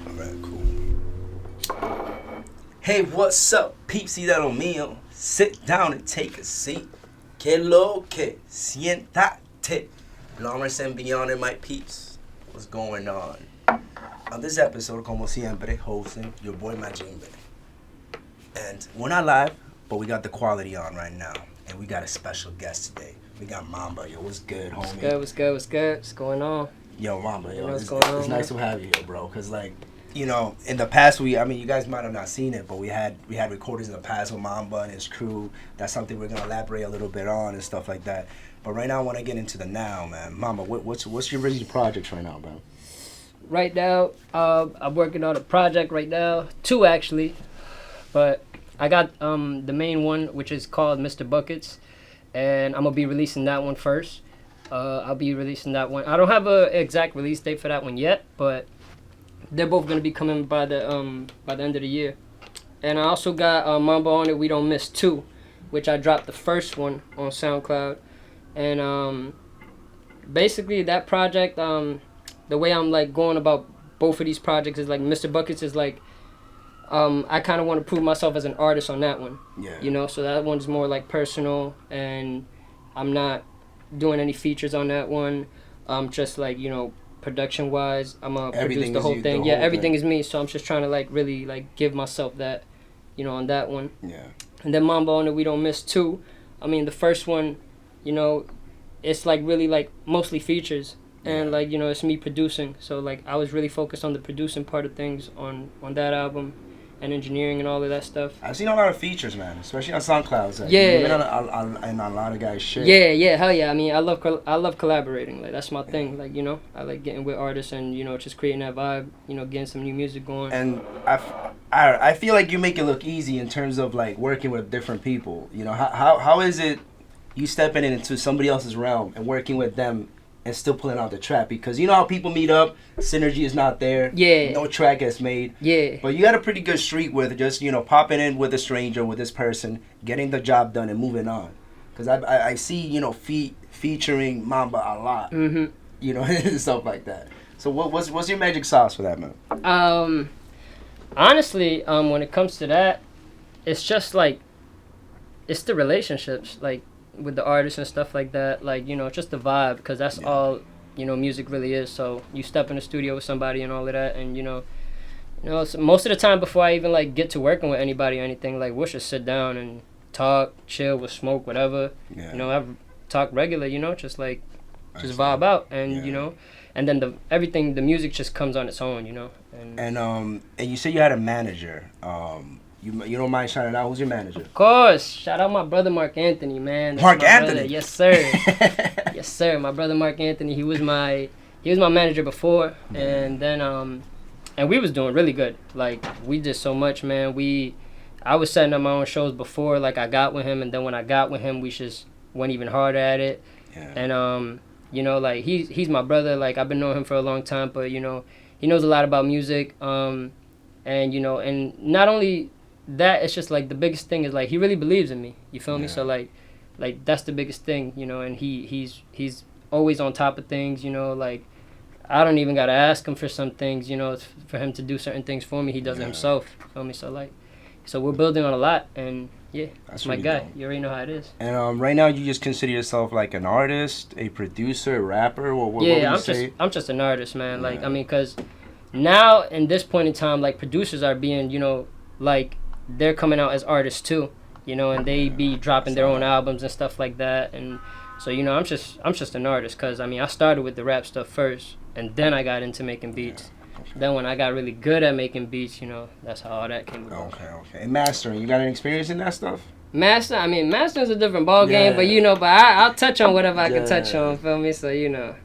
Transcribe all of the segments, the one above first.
Alright, cool. Hey, what's up, peepsy mío? Sit down and take a seat. Que lo que siéntate. Lawrence and beyond and my peeps. What's going on? On this episode, como siempre, hosting your boy Majimbe. And we're not live, but we got the quality on right now. And we got a special guest today. We got Mamba. Yo, what's good, homie? What's good? What's going on? Yo, Mamba, yo, what's going on, it's nice to have you here, bro. Cause like, you know, in the past you guys might have not seen it, but we had recordings in the past with Mamba and his crew. That's something we're gonna elaborate a little bit on and stuff like that. But right now, I want to get into the now, man. Mamba, what's your recent projects right now, bro? Right now, I'm working on a project right now, 2 actually, but I got the main one, which is called Mr. Buckets, and I'm gonna be releasing that one first. I'll be releasing that one. I don't have an exact release date for that one yet, but they're both gonna be coming by the end of the year. And I also got Mamba on It We Don't Miss 2, which I dropped the first one on SoundCloud. And basically that project, the way I'm like going about both of these projects is like Mr. Buckets is like I kind of want to prove myself as an artist on that one. Yeah. You know, so that one's more like personal, and I'm not doing any features on that one. Just like, you know, production wise, I'm gonna produce the whole thing. Everything is me. So I'm just trying to like really like give myself that, you know, on that one. Yeah. And then Mamba on It We Don't Miss 2. I mean, the first one, you know, it's like really like mostly features, and like, you know, it's me producing. So like I was really focused on the producing part of things on that album, and engineering and all of that stuff. I've seen a lot of features, man, especially on SoundCloud. Like, yeah. You've been on a lot of guys' shit. Yeah, hell yeah. I mean, I love collaborating. Like, that's my thing. Like, you know, I like getting with artists and, you know, just creating that vibe, you know, getting some new music going. And I feel like you make it look easy in terms of, like, working with different people. You know, how is it you stepping into somebody else's realm and working with them and still pulling out the track? Because you know how people meet up, synergy is not there. Yeah. No track gets made. Yeah. But you got a pretty good streak with just, you know, popping in with a stranger, with this person, getting the job done and moving on. Because I see, you know, featuring Mamba a lot. Mm-hmm. You know, and stuff like that. So what's your magic sauce for that, man? Honestly, when it comes to that, it's just like, it's the relationships, like, with the artists and stuff like that. Like, you know, just the vibe, because that's all, you know, music really is. So you step in the studio with somebody and all of that, and you know, so most of the time before I even like get to working with anybody or anything, like we'll just sit down and talk, chill, with smoke, whatever. You know, have talk regular, you know, just like just vibe out, and you know, and then the music just comes on its own, you know. And you said you had a manager. You don't mind shouting out? Who's your manager? Of course. Shout out my brother Mark Anthony, man. Mark Anthony? Brother. Yes, sir. Yes, sir. My brother Mark Anthony, he was my manager before, and then and we was doing really good. Like, we did so much, man. I was setting up my own shows before, like I got with him, and then when I got with him, we just went even harder at it. Yeah. And you know, like he's my brother. Like, I've been knowing him for a long time, but you know, he knows a lot about music. And you know, and not only that, it's just like the biggest thing is like he really believes in me. You feel me? So like that's the biggest thing, you know. And he's always on top of things, you know. Like, I don't even gotta ask him for some things, you know, for him to do certain things for me. He does it himself. You feel me? So like, so we're building on a lot, and that's my really guy. Dope. You already know how it is. And right now, you just consider yourself like an artist, a producer, a rapper, or what? Yeah, I'm just an artist, man. Like, I mean, cause now in this point in time, like, producers are being, you know, like, they're coming out as artists too, you know, and they be dropping their own albums and stuff like that. And so, you know, I'm just an artist, because I mean, I started with the rap stuff first, and then I got into making beats. Then when I got really good at making beats, you know, that's how all that came about. Okay. And mastering, you got any experience in that stuff? Mastering's a different ball game, but you know, I'll touch on whatever I can touch on, feel me? So, you know,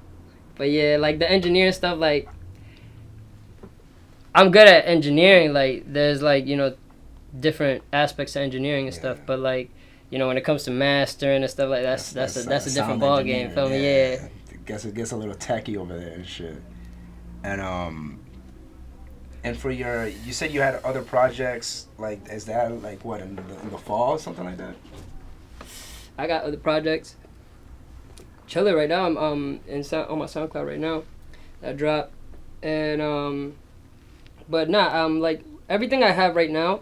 but yeah, like the engineering stuff, like, I'm good at engineering. Like, there's like, you know, different aspects of engineering and stuff, but like, you know, when it comes to mastering and stuff like that's a different ball game, feel me? Yeah. It gets a little tacky over there and shit. And for you said you had other projects, like, is that like what, in the fall or something like that? I got other projects. Chilling right now. I'm on my SoundCloud right now. That dropped, and but nah, like everything I have right now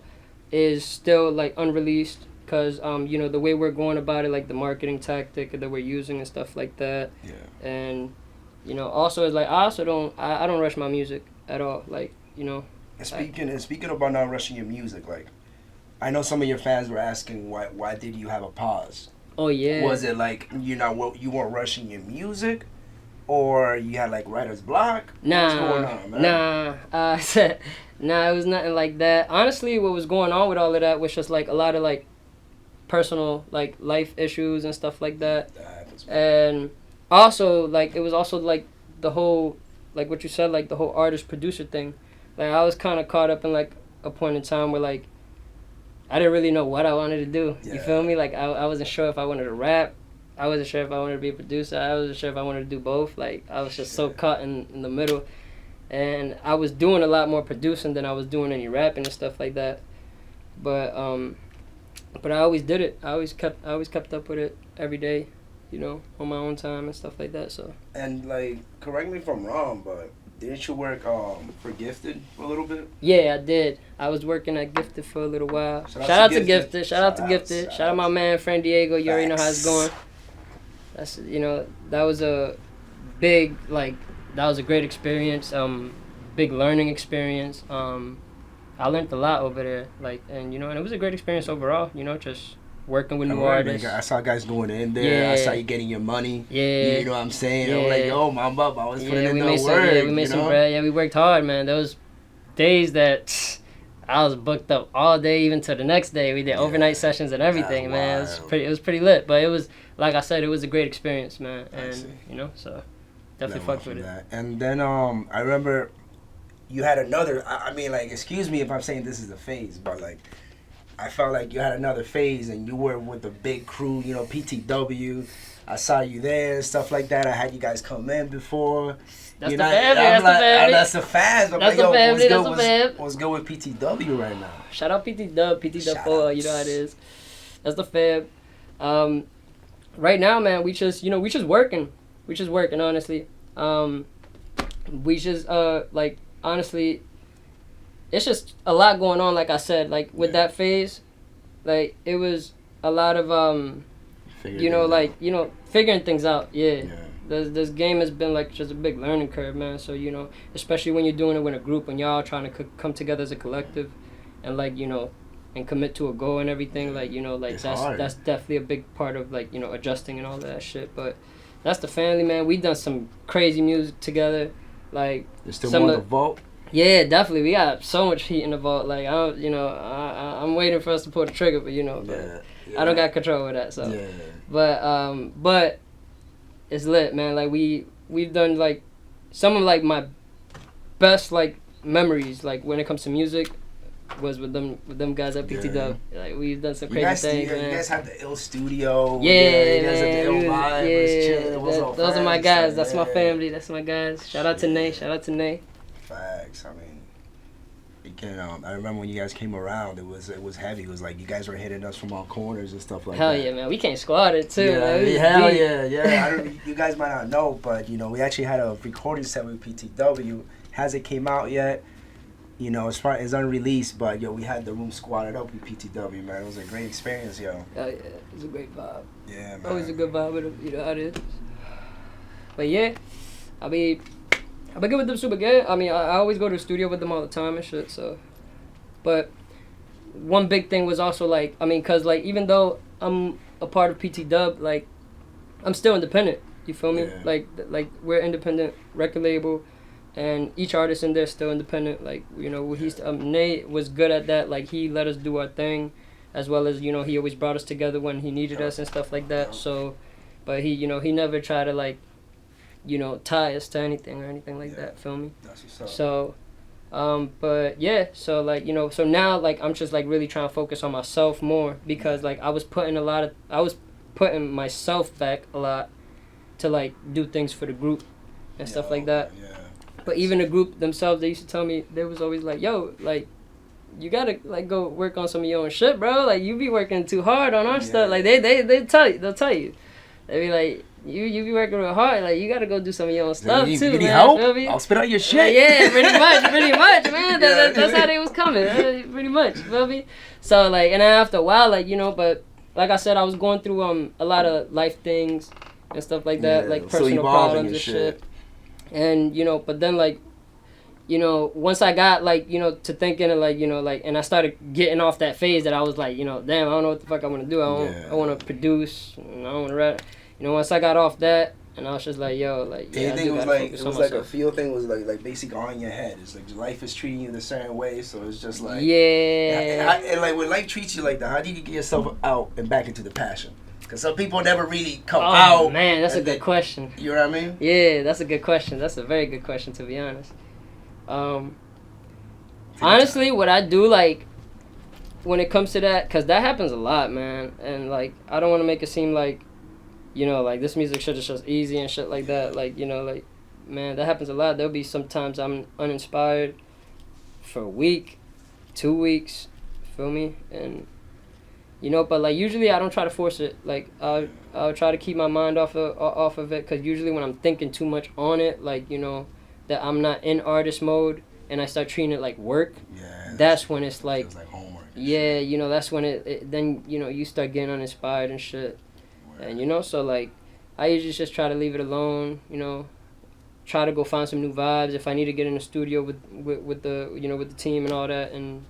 is still like unreleased because you know the way we're going about it, like the marketing tactic that we're using and stuff like that. Yeah. And you know, also it's like I also I don't rush my music at all. Like you know. And speaking about not rushing your music, like I know some of your fans were asking why did you have a pause? Oh yeah. Was it like you weren't rushing your music, or you had like writer's block? Nah. What's going on, man? Nah, it was nothing like that. Honestly, what was going on with all of that was just like a lot of like personal like life issues and stuff like that. And also like it was also like the whole like what you said, like the whole artist producer thing. Like I was kind of caught up in like a point in time where like I didn't really know what I wanted to do. Yeah. You feel me? Like I wasn't sure if I wanted to rap. I wasn't sure if I wanted to be a producer. I wasn't sure if I wanted to do both. Like I was just so caught in the middle. And I was doing a lot more producing than I was doing any rapping and stuff like that. But I always did it. I always kept up with it every day, you know, on my own time and stuff like that. So. And like, correct me if I'm wrong, but didn't you work for Gifted for a little bit? Yeah, I did. I was working at Gifted for a little while. Shout out to Gifted. Shout out to Gifted. Shout out my man, friend Diego. You already know how it's going. That's that was a big that was a great experience. Big learning experience. I learned a lot over there. And it was a great experience overall. Just working with new artists. I saw guys going in there. Yeah. I saw you getting your money. Yeah. You know what I'm saying? Yeah. I'm like, yo, Mamba, I was putting in the work. We made some bread. Yeah, we worked hard, man. Those days that I was booked up all day, even to the next day. We did overnight sessions and everything, man. It was pretty lit. But it was, like I said, it was a great experience, man. And, so definitely fucked with it. And then I remember you had another, excuse me if I'm saying this is a phase, but I felt like you had another phase and you were with a big crew, PTW. I saw you there and stuff like that. I had you guys come in before. That's the family. That's the fans. That's the family. What's good with PTW right now? Shout out PTW 4. You know how it is. That's the fam. Right now, man, we just working. We just working, honestly. We just honestly, it's just a lot going on. Like I said, with that phase, it was a lot of figuring things out. Yeah. This game has been just a big learning curve, man. So especially when you're doing it with a group and y'all trying to come together as a collective, and and commit to a goal and everything. That's definitely a big part of adjusting and all of that shit. But that's the family, man. We done some crazy music together. There's still more in the vault. Yeah, definitely. We got so much heat in the vault. I'm waiting for us to pull the trigger, but I don't got control of that. So, but it's lit, man. We've done some of my best memories when it comes to music was with them guys at PTW. We've done some crazy things, man. You guys have the ill studio. Yeah, you guys have the ill vibe. Those are my guys. That's my family. That's my guys. Shout out to Nate. Facts. I remember when you guys came around, it was heavy. It was you guys were hitting us from all corners and stuff like that. Hell yeah, man. We came squatted too. Hell yeah. You guys might not know, but we actually had a recording set with PTW. Hasn't came out yet. It's unreleased, but we had the room squatted up with PTW, man. It was a great experience, yo. Oh yeah, it was a great vibe. Yeah, man. Always a good vibe with them, how it is. But yeah, I've been good with them super good. I always go to the studio with them all the time and shit, so. But one big thing was also cause even though I'm a part of PT I'm still independent. You feel me? Yeah. We're independent record label. And each artist in there is still independent. Nate was good at that. He let us do our thing, as well as he always brought us together when he needed us and stuff like that. So, but he never tried to tie us to anything or anything like that. Feel me? That's what's up. So, but yeah. So so now I'm just really trying to focus on myself more because I was putting myself back a lot to do things for the group and stuff like that. Yeah. But even the group themselves, they used to tell me, they was always yo, you gotta go work on some of your own shit, bro. You be working too hard on our stuff. They'll tell you. They be you be working real hard. Like, you gotta go do some of your own stuff too, you need man. help? Feel me? I'll spit out your shit. Yeah, pretty much, man. That's how they was coming, pretty much. Feel me? So like, and then after a while, like, you know, but like I said, I was going through a lot of life things and stuff like that, like personal problems and shit. And you know, but then like, you know, once I got like, you know, to thinking of like, you know, like, and I started getting off that phase that I was like, you know, damn, I don't know what the fuck I want to do. I want to produce. And I want to rap. You know, once I got off that, and I was just like, yo, like, yeah, it was like a feel thing was like basically on your head. It's like life is treating you in a certain way, so it's just like and like when life treats you like that, how do you get yourself out and back into the passion? Because some people never really come out. Oh man, that's a good question. You know what I mean? Yeah, that's a good question. That's a very good question, to be honest. Honestly, what I do, like, when it comes to that, because that happens a lot, man, and like, I don't want to make it seem like, you know, like, this music shit is just easy and shit like that. Like, you know, like, man, that happens a lot. There'll be sometimes I'm uninspired for a week, 2 weeks, feel me? And, you know, but, like, usually I don't try to force it. Like, I'll try to keep my mind off of it, because usually when I'm thinking too much on it, like, you know, that I'm not in artist mode, and I start treating it like work, that's when it's like homework. Yeah, you know, that's when it then, you know, you start getting uninspired and shit. And, you know, so, like, I usually just try to leave it alone, you know, try to go find some new vibes if I need to get in the studio with the, you know, with the team and all that, and,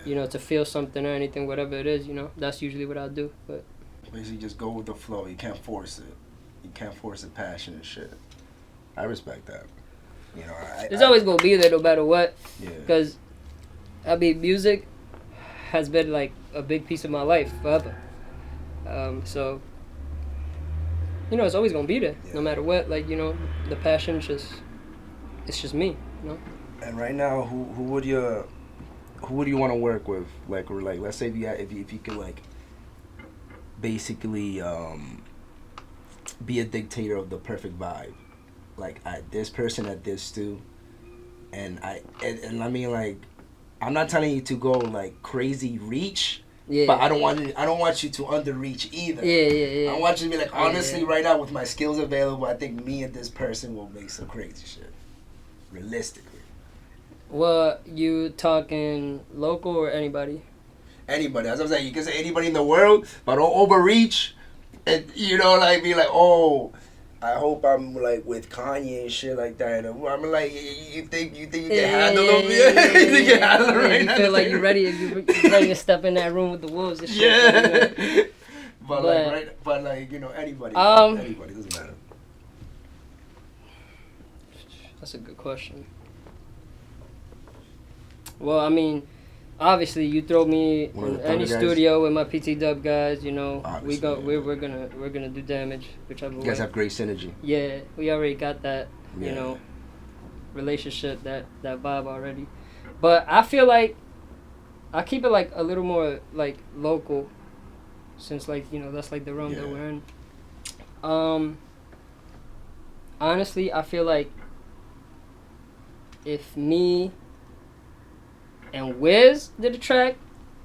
you know, to feel something or anything, whatever it is, you know, that's usually what I'll do. But basically just go with the flow. You can't force it. You can't force the passion and shit. I respect that. You know, it's always going to be there no matter what. Yeah. Because, I mean, music has been, like, a big piece of my life forever. So, you know, it's always going to be there, no matter what. Like, you know, the passion it's just me, you know? And right now, who would you want to work with? Like, or like, let's say if you could, like, basically be a dictator of the perfect vibe. Like, this person at this too, and I mean, like, I'm not telling you to go like crazy reach. Yeah. But I don't want you to underreach either. Yeah. I want you to be like, honestly, right now with my skills available, I think me and this person will make some crazy shit. Realistically. Well, you talking local or anybody? Anybody. As I'm saying, you can say anybody in the world, but don't overreach. And, you know, like, be like, oh, I hope I'm like with Kanye and shit like that. And I'm like, you think you can handle him? Yeah. You think you can handle him right now? You feel like you're ready to step in that room with the wolves and shit. Yeah. But like, right? But like, you know, anybody doesn't matter. That's a good question. Well, I mean, obviously, you throw me in any studio with my PTW guys, you know, we're gonna do damage, whichever way. You guys have great synergy. Yeah, we already got that, you know, relationship, that vibe already. But I feel like I keep it like a little more like local, since like, you know, that's like the realm that we're in. Honestly, I feel like if me and Wiz did a track,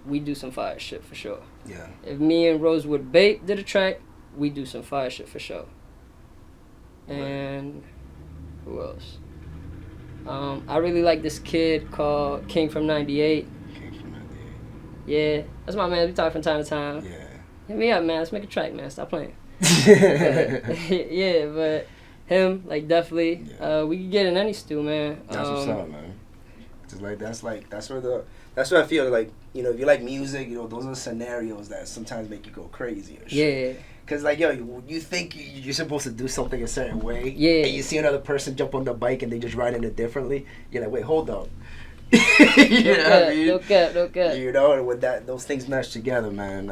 we do some fire shit for sure. Yeah. If me and Rosewood Bape did a track, we do some fire shit for sure. And who else? I really like this kid called King from 98. King from 98. Yeah, that's my man. We talk from time to time. Yeah. Hit me up, man. Let's make a track, man. Stop playing. Yeah, but him, like, definitely. Yeah. We could get in any stew, man. That's what's up, man. That's where I feel like, you know, if you like music, you know, those are scenarios that sometimes make you go crazy and shit. Yeah. Cause like, yo, you think you're supposed to do something a certain way, and you see another person jump on the bike and they just ride in it differently. You're like, wait, hold up. No cap. You know, and with those things mesh together, man.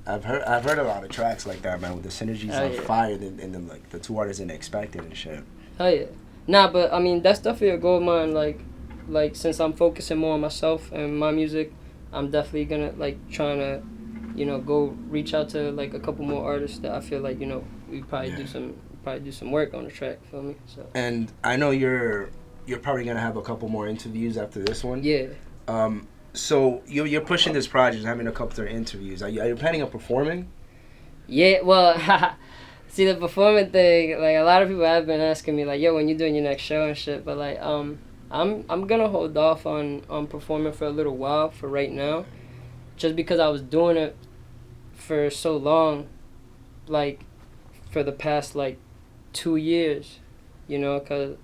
I've heard a lot of tracks like that, man, with the synergies on fire and then like the two artists didn't expect it and shit. Oh yeah. Nah, but I mean, that's definitely a goal of mine. Like since I'm focusing more on myself and my music, I'm definitely gonna like trying to, you know, go reach out to like a couple more artists that I feel like, you know, we probably do some work on the track. Feel me? So. And I know you're probably gonna have a couple more interviews after this one. Yeah. So you're pushing this project, having a couple of interviews. Are you planning on performing? Yeah. Well, See, the performing thing, like, a lot of people have been asking me, like, yo, when you doing your next show and shit, but, like, I'm gonna hold off on performing for a little while for right now, just because I was doing it for so long, like, for the past, like, 2 years, you know, because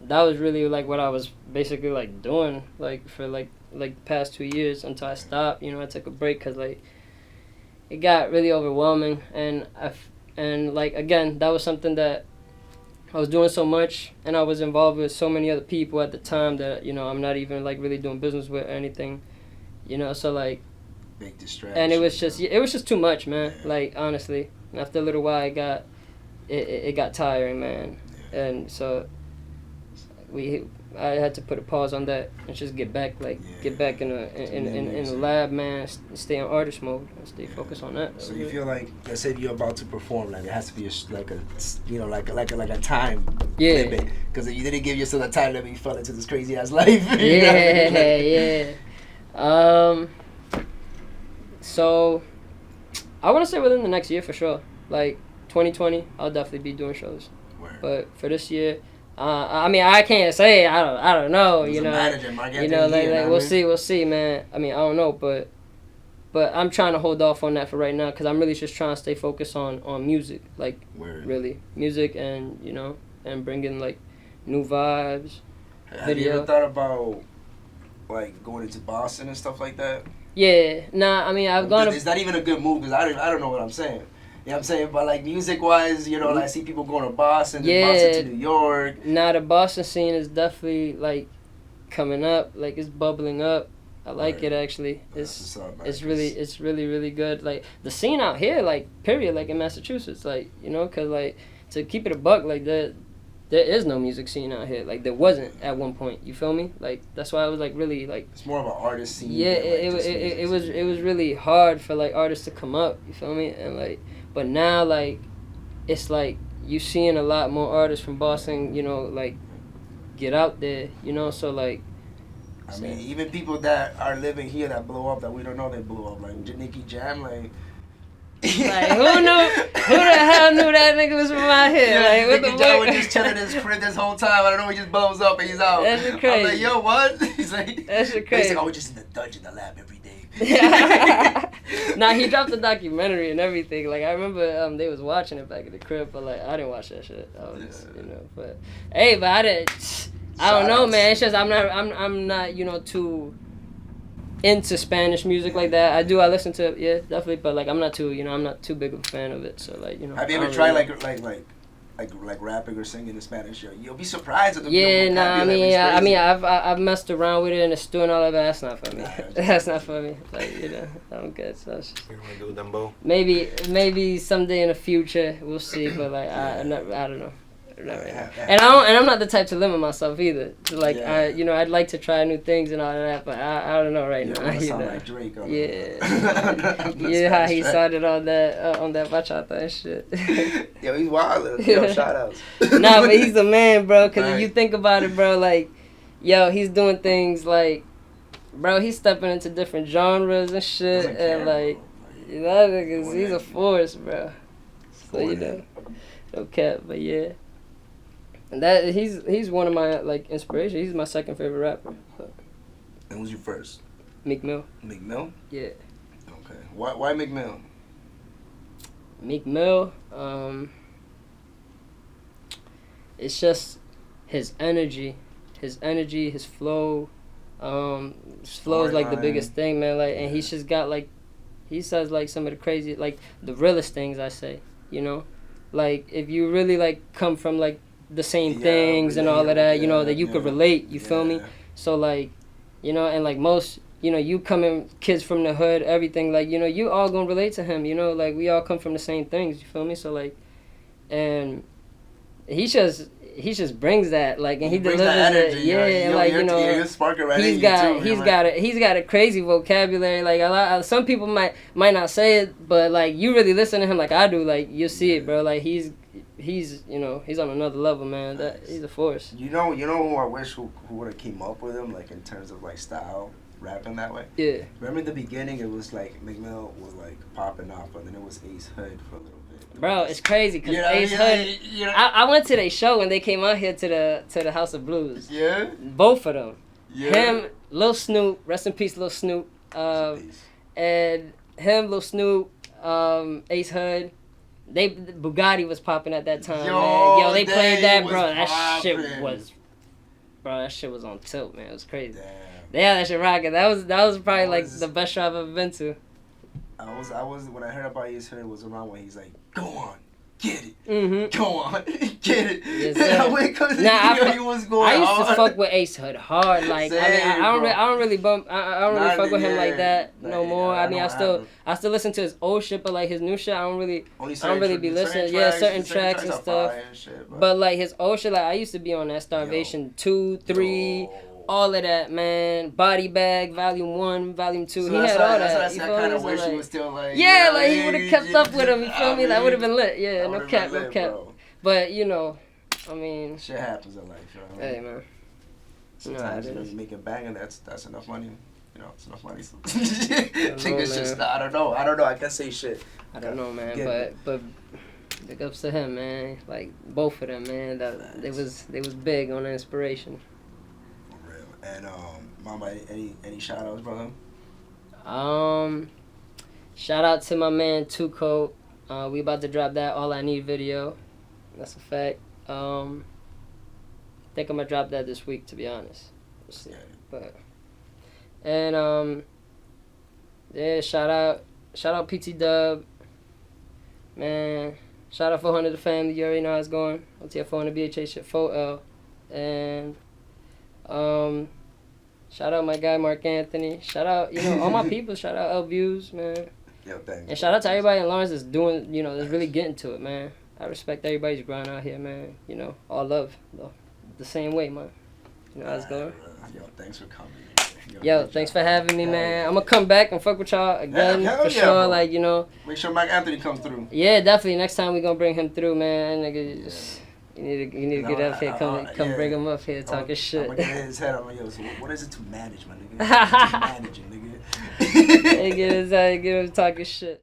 that was really, like, what I was basically, like, doing, like, for, like the past 2 years until I stopped, you know, I took a break because, like, it got really overwhelming, and like, again, that was something that I was doing so much, and I was involved with so many other people at the time that, you know, I'm not even, like, really doing business with or anything, you know, so, like, big distraction. and it was just too much, man, like, honestly. And after a little while, it got tiring, man, and so I had to put a pause on that and just get back in the lab, man. Stay in artist mode and stay focused on that. So you feel like, let's say you're about to perform, like it has to be like a time limit, because if you didn't give yourself a time limit, you fell into this crazy ass life. Yeah. So I want to say within the next year for sure. Like 2020, I'll definitely be doing shows. Word. But for this year, I mean, I can't say. I don't know. You know, we'll see, man. I mean, I don't know, but I'm trying to hold off on that for right now because I'm really just trying to stay focused on music, like really music, and you know, and bringing like new vibes. Have you ever thought about like going into Boston and stuff like that? Yeah, nah. I mean, I've gone. It's not even a good move because I don't know what I'm saying. You know what I'm saying? But like music wise, you know, like I see people going to Boston, Boston to New York. Nah, the Boston scene is definitely like coming up, like it's bubbling up. I like it actually. It's really good. Like the scene out here, like period, like in Massachusetts, like you know, cause like to keep it a buck, like there is no music scene out here. Like there wasn't at one point. You feel me? Like that's why I was like really like. It's more of an artist scene. Yeah, it was really hard for like artists to come up. You feel me? And like. But now, like, it's like you seeing a lot more artists from Boston, you know, like, get out there, you know, so, like... I mean, even people that are living here that blow up, that we don't know they blow up, like Nicky Jam, like... Like, who the hell knew that nigga was from out here? Yeah, like, what Nicky the Jam fuck? was just chilling in his crib this whole time. I don't know, he just blows up and he's out. That's shit crazy. I'm like, yo, what? He's like... That's shit crazy. He's like, we're just in the dungeon, the lab every day. Nah, he dropped the documentary and everything. Like I remember, they was watching it back at the crib, but like I didn't watch that shit. I was just, you know, but hey, but I don't know, man. It's just I'm not, you know, too into Spanish music like that. I listen to it, yeah, definitely, but like I'm not too big of a fan of it. So like, you know. Have you ever tried like rapping or singing in Spanish? You'll be surprised at the I mean, I've messed around with it in the studio and all that, but that's not for me. That's not for me. Like, you know, I'm good. So you wanna do Dumbo? Maybe someday in the future we'll see, but like I don't know. And I'm not the type to limit myself either. Like I'd like to try new things and all that, but I don't know right now. You know, like Drake how he started on that bachata and shit. Yo, he's wild. Yo, shout outs. Nah, but he's a man, bro. Cause if you think about it, bro, like, yo, he's doing things like, bro, he's stepping into different genres and shit, and like, that nigga, he's a force, bro. So you know, no cap, but yeah. And that he's one of my like inspirations. He's my second favorite rapper. So. And who's your first? Meek Mill. Meek Mill? Yeah. Okay. Why Meek Mill? Meek Mill, it's just his energy, his flow. His flow is like the biggest thing, man. Like, and he's just got like, he says like some of the crazy, like the realest things I say. You know, like if you really like come from like the same things and all of that, you know, that you could relate, you feel me? So like, you know, and like most, you know, you coming kids from the hood, everything, like, you know, you all gonna relate to him, you know, like we all come from the same things, you feel me? So like, and he just brings that, like, and he delivers it, like, you know, he's got a crazy vocabulary, like some people might not say it, but like you really listen to him like I do, like you'll see it, bro, like he's you know, he's on another level, man. That he's a force. You know who I wish who would have came up with him, like in terms of like style, rapping that way. Yeah. Remember in the beginning, it was like Meek Mill was like popping off, and then it was Ace Hood for a little bit. Bro, it's crazy because Ace Hood. I went to their show when they came out here to the House of Blues. Yeah. Both of them. Yeah. Him, Lil Snoop, rest in peace, Lil Snoop. And him, Lil Snoop, Ace Hood. Bugatti was popping at that time, man. Yo, they played that, bro. That shit was on tilt, man. It was crazy. Damn. Yeah, that shit rocking. That was probably like the best show I've ever been to. I was when I heard about Ace Hood, it was around when he's like, go on, get it. Mm-hmm. Go on, get it. Yes, He was going I used hard. to fuck with Ace Hood hard. Like, Same, I don't really fuck with him like that no more. Yeah, I mean, I still listen to his old shit, but like his new shit, I don't really be listening. Certain tracks and stuff. But like his old shit, like I used to be on that Starvation 2, 3. All of that, man. Body Bag, Volume 1, Volume 2. He had all that. I kind of wish he was still like... Yeah, like he would have kept up with him, you feel me? That would have been lit. Yeah, no cap. Bro. But, you know, I mean... Shit happens in life, you know what I mean? Hey, man. Sometimes you make a bang and that's enough money. You know, it's enough money. Niggas just... I don't know. I can't say shit. I don't know, man. But big ups to him, man. Like, both of them, man. They was big on the inspiration. And Mamba, any shout outs, brother? Shout out to my man Two Coat. We about to drop that All I Need video. That's a fact. I think I'm gonna drop that this week, to be honest. Yeah. But yeah, shout out PTW, man. Shout out 400 the family. You already know how it's going. OTF 400 BHA shit 4L. And shout out my guy Mark Anthony. Shout out, all my people. Shout out L Views, man. Yo, thanks. And shout out to everybody in Lawrence that's doing, that's really getting to it, man. I respect everybody's grind out here, man. All love, though. The same way, man. You know how it's going. Yo, thanks for coming. Yo, thanks for having me, man. I'm gonna come back and fuck with y'all again for sure. Bro. Like, Make sure Mark Anthony comes through. Yeah, definitely. Next time we gonna bring him through, man. Nigga, just. You need to get up here, come bring him up here, talking shit. I'm gonna get in his head. I'm like, yo, so what is it to manage, my nigga? Managing, nigga. Get him talking shit.